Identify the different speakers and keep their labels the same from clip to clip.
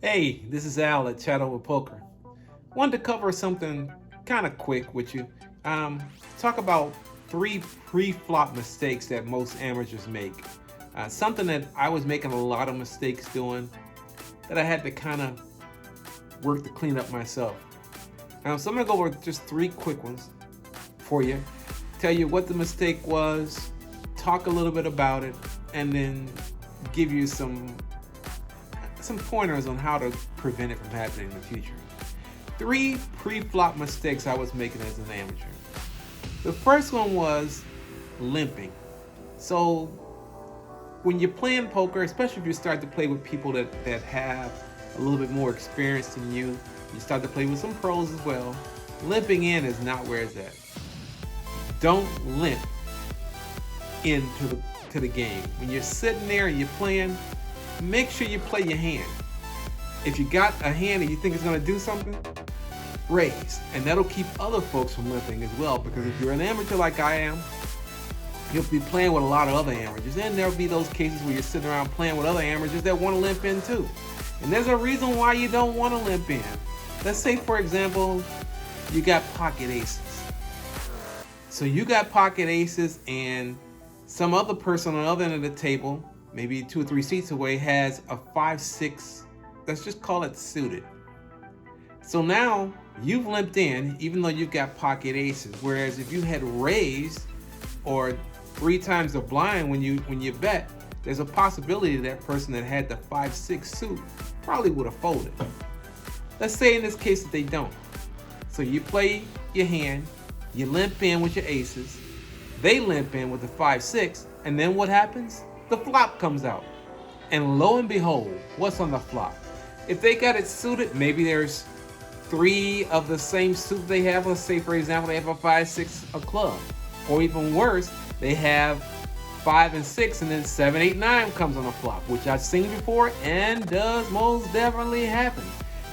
Speaker 1: Hey, this is Al at Chat Over Poker. Wanted to cover something kind of quick with you. Um, Talk about three pre-flop mistakes that most amateurs make. Something that I was making a lot of mistakes doing that I had to kind of work to clean up myself. So I'm gonna go over just three quick ones for you. Tell you what the mistake was, talk a little bit about it, and then give you some pointers on how to prevent it from happening in the future. Three pre-flop mistakes I was making as an amateur. The first one was limping. So when you're playing poker, especially if you start to play with people that have a little bit more experience than you start to play with some pros as well, limping in is not where it's at. Don't limp into the game. When you're sitting there and you're playing, make sure you play your hand. If you got a hand and you think it's going to do something, raise. And that'll keep other folks from limping as well, because if you're an amateur like I am, you'll be playing with a lot of other amateurs. And there'll be those cases where you're sitting around playing with other amateurs that want to limp in too. And there's a reason why you don't want to limp in. Let's say, for example, you got pocket aces. So you got pocket aces and some other person on the other end of the table, maybe 2 or 3 seats away, has a 5-6, let's just call it suited. So now you've limped in even though you've got pocket aces. Whereas if you had raised or 3 times the blind when you bet, there's a possibility that person that had the 5-6 suit probably would have folded. Let's say in this case that they don't. So you play your hand, you limp in with your aces, they limp in with the 5-6, and then what happens? The flop comes out. And lo and behold, what's on the flop? If they got it suited, maybe there's 3 of the same suit they have. Let's say, for example, they have a 5-6 a club. Or even worse, they have 5 and 6, and then 7, 8, 9 comes on the flop, which I've seen before and does most definitely happen.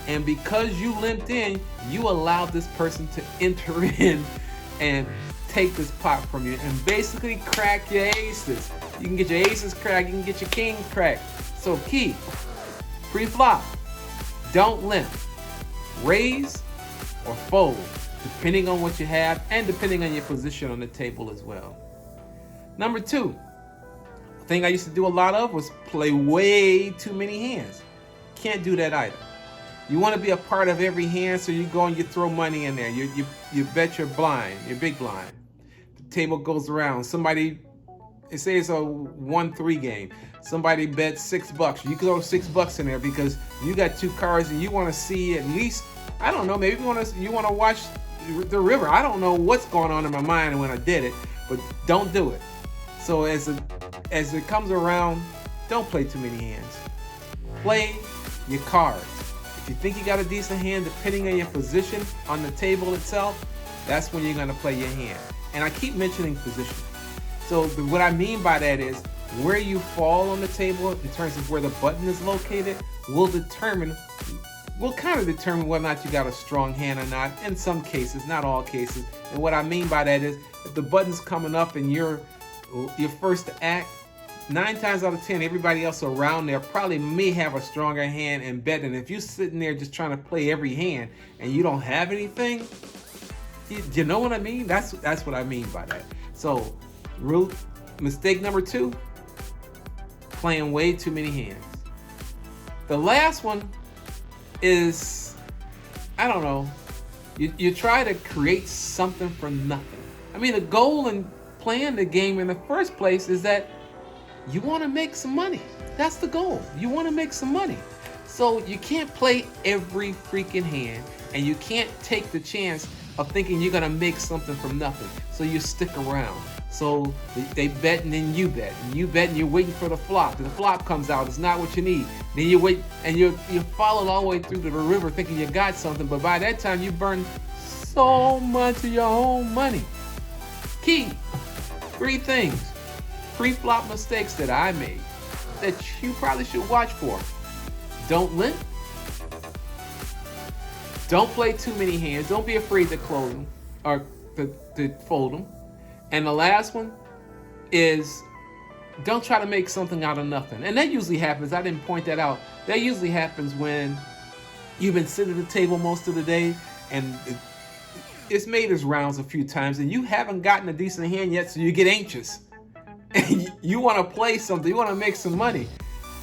Speaker 1: And because you limped in, you allowed this person to enter in and take this pot from you and basically crack your aces. You can get your aces cracked, you can get your kings cracked. So key, pre-flop, don't limp. Raise or fold, depending on what you have and depending on your position on the table as well. Number 2, the thing I used to do a lot of was play way too many hands. Can't do that either. You want to be a part of every hand, so you go and you throw money in there. You bet your blind, your big blind. The table goes around. Somebody, it says a 1-3 game. Somebody bets $6. You throw $6 in there because you got 2 cards and you want to see at least, I don't know, maybe you want to watch the river. I don't know what's going on in my mind when I did it, but don't do it. So as it comes around, don't play too many hands. Play your cards. If you think you got a decent hand, depending on your position on the table itself, that's when you're going to play your hand. And I keep mentioning position. So what I mean by that is where you fall on the table in terms of where the button is located will kind of determine whether or not you got a strong hand or not. In some cases, not all cases. And what I mean by that is if the button's coming up and you're first to act, 9 times out of 10, everybody else around there probably may have a stronger hand and bet. And if you're sitting there just trying to play every hand and you don't have anything, you know what I mean? That's what I mean by that. So, mistake number 2, playing way too many hands. The last one is, I don't know, you try to create something from nothing. I mean, the goal in playing the game in the first place is that you want to make some money. That's the goal. You want to make some money. So you can't play every freaking hand, and you can't take the chance of thinking you're going to make something from nothing. So you stick around. So they bet and then you bet. And you bet and you're waiting for the flop. And the flop comes out. It's not what you need. Then you wait and you follow all the way through to the river thinking you got something. But by that time, you burned so much of your own money. Key, 3 things. Pre-flop mistakes that I made that you probably should watch for. Don't limp. Don't play too many hands. Don't be afraid to close them or to fold them. And the last one is don't try to make something out of nothing. And that usually happens. I didn't point that out. That usually happens when you've been sitting at the table most of the day and it's made its rounds a few times and you haven't gotten a decent hand yet, so you get anxious. And you want to play something, you want to make some money,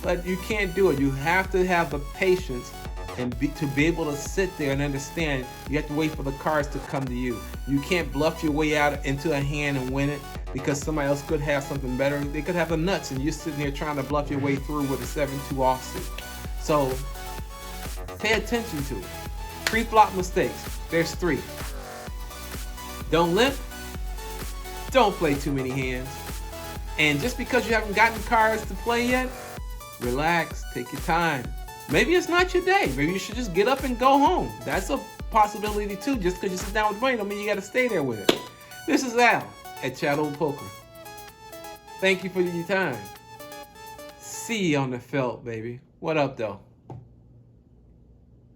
Speaker 1: but you can't do it. You have to have the patience and to be able to sit there and understand you have to wait for the cards to come to you. You can't bluff your way out into a hand and win it because somebody else could have something better. They could have the nuts and you're sitting there trying to bluff your way through with a 7-2 offsuit. So pay attention to it. Pre-flop mistakes. There's 3. Don't limp. Don't play too many hands. And just because you haven't gotten cards to play yet, relax, take your time. Maybe it's not your day. Maybe you should just get up and go home. That's a possibility too. Just because you sit down with money don't mean you got to stay there with it. This is Al at Shadow Poker. Thank you for your time. See you on the felt, baby. What up, though?